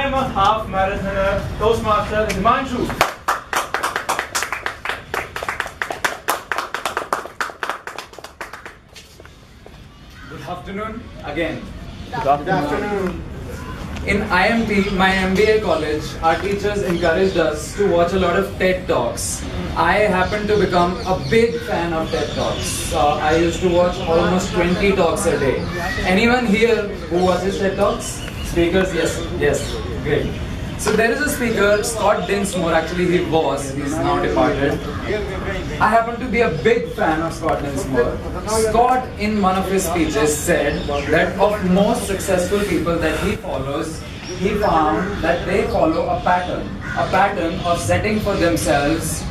I'm a half marathoner, Toastmaster Himanshu. Good afternoon again. Good afternoon. In IMT, my MBA college, our teachers encouraged us to watch a lot of TED Talks. I happen to become a big fan of TED Talks. I used to watch almost 20 talks a day. Anyone here who watches TED Talks? Speakers? Yes, great. So there is a speaker, Scott Dinsmore, actually he's now departed. I happen to be a big fan of Scott Dinsmore. Scott, in one of his speeches, said that of most successful people that he follows, he found that they follow a pattern of setting for themselves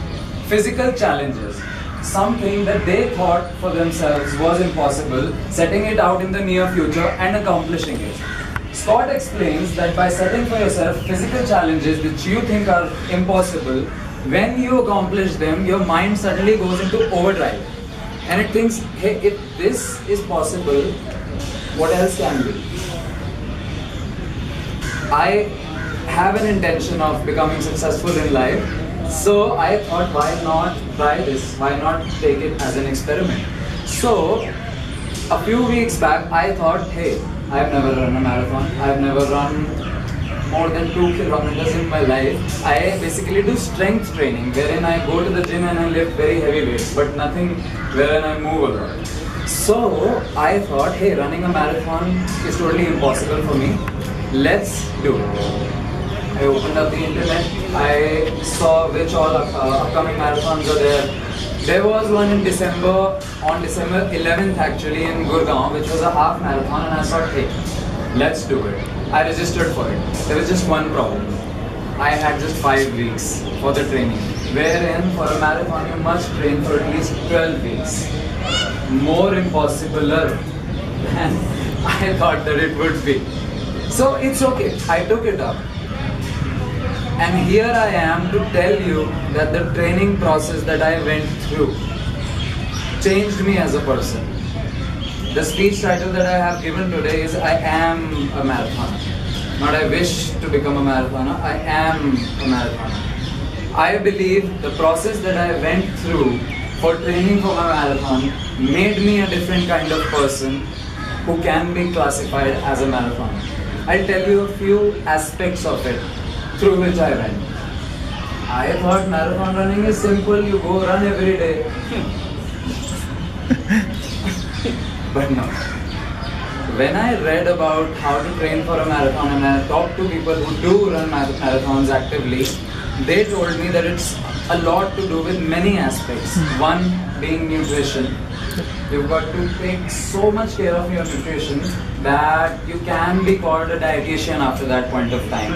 physical challenges, something that they thought for themselves was impossible, setting it out in the near future and accomplishing it. Scott explains that by setting for yourself physical challenges which you think are impossible, when you accomplish them, your mind suddenly goes into overdrive and it thinks, hey, if this is possible, what else can be? I have an intention of becoming successful in life, so I thought, why not try this? Why not take it as an experiment? So a few weeks back, I thought, hey, I've never run a marathon. I've never run more than 2 kilometers in my life. I basically do strength training, wherein I go to the gym and I lift very heavy weights, but nothing wherein I move a lot. So I thought, hey, running a marathon is totally impossible for me. Let's do it. I opened up the internet. I saw which all upcoming marathons are there. There was one in December, on December 11th actually in Gurgaon, which was a half marathon, and I thought, hey, let's do it. I registered for it. There was just one problem. I had just 5 weeks for the training, wherein for a marathon you must train for at least 12 weeks. More impossible than I thought that it would be. So it's okay, I took it up. And here I am to tell you that the training process that I went through changed me as a person. The speech title that I have given today is I am a marathoner. Not I wish to become a marathoner, I am a marathoner. I believe the process that I went through for training for my marathon made me a different kind of person who can be classified as a marathoner. I'll tell you a few aspects of it through which I went. I thought marathon running is simple, you go run every day. But no. When I read about how to train for a marathon and I talked to people who do run marathons actively, they told me that it's a lot to do with many aspects. One being nutrition. You've got to take so much care of your nutrition that you can be called a dietitian after that point of time.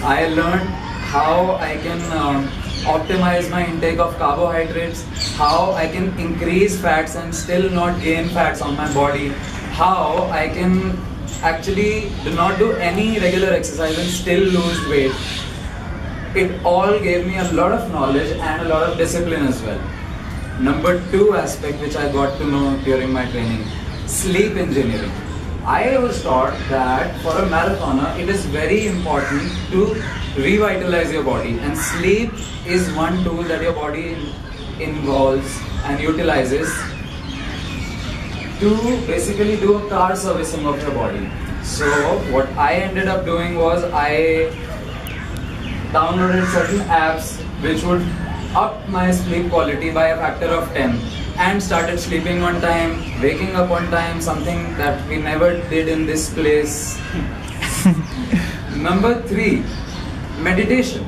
I learned how I can optimize my intake of carbohydrates, how I can increase fats and still not gain fats on my body, how I can actually do not do any regular exercise and still lose weight. It all gave me a lot of knowledge and a lot of discipline as well. Number 2 aspect which I got to know during my training, sleep engineering. I was taught that for a marathoner it is very important to revitalize your body, and sleep is one tool that your body involves and utilizes to basically do a car servicing of your body. So what I ended up doing was I downloaded certain apps which would up my sleep quality by a factor of 10 and started sleeping on time, waking up on time, something that we never did in this place. Number 3, meditation.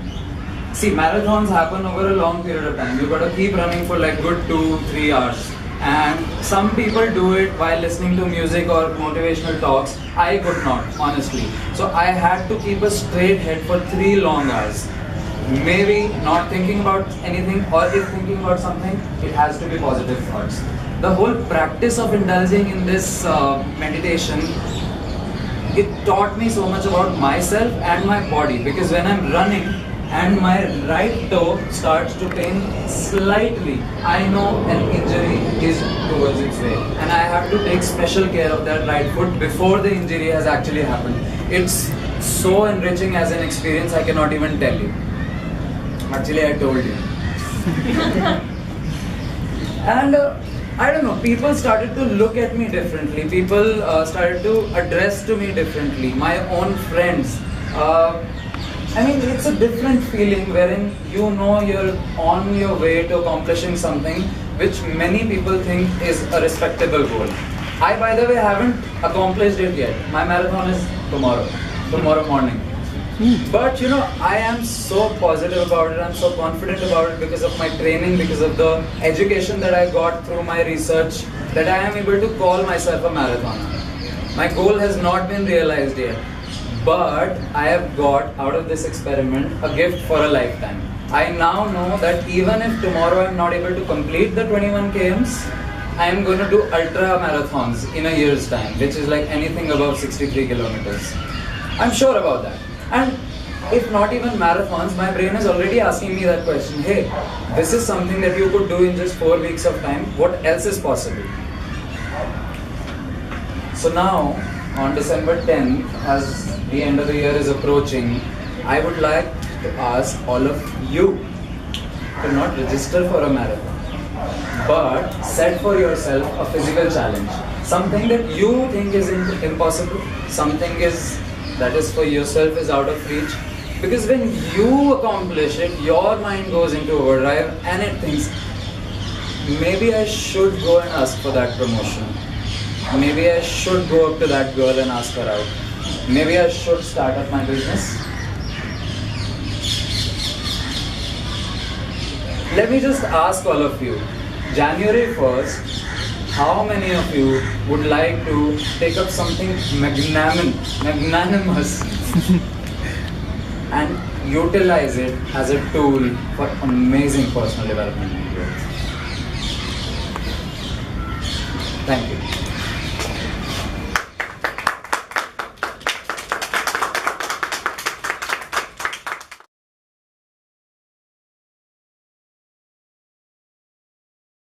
See, marathons happen over a long period of time. You've got to keep running for like good 2-3 hours. And some people do it while listening to music or motivational talks. I could not, honestly. So I had to keep a straight head for 3 long hours. Maybe not thinking about anything, or if thinking about something, it has to be positive thoughts. The whole practice of indulging in this meditation, it taught me so much about myself and my body, because when I'm running and my right toe starts to pain slightly, I know an injury is towards its way, and I have to take special care of that right foot before the injury has actually happened. It's so enriching as an experience, I cannot even tell you. Actually, I told you. And I don't know, people started to look at me differently. People started to address to me differently. My own friends. I mean, it's a different feeling wherein you know you're on your way to accomplishing something which many people think is a respectable goal. I, by the way, haven't accomplished it yet. My marathon is tomorrow morning. But you know, I am so positive about it, I'm so confident about it because of my training, because of the education that I got through my research, that I am able to call myself a marathoner. My goal has not been realized yet, but I have got out of this experiment a gift for a lifetime. I now know that even if tomorrow I am not able to complete the 21 kms, I am going to do ultra marathons in a year's time, which is like anything above 63 kilometers. I'm sure about that. And if not even marathons, my brain is already asking me that question. Hey, this is something that you could do in just 4 weeks of time. What else is possible? So now, on December 10th, as the end of the year is approaching, I would like to ask all of you to not register for a marathon, but set for yourself a physical challenge. Something that you think is impossible, something that is for yourself is out of reach. Because when you accomplish it, your mind goes into overdrive and it thinks, maybe I should go and ask for that promotion. Maybe I should go up to that girl and ask her out. Maybe I should start up my business. Let me just ask all of you, January 1st, how many of you would like to take up something magnanimous and utilize it as a tool for amazing personal development and growth? Thank you.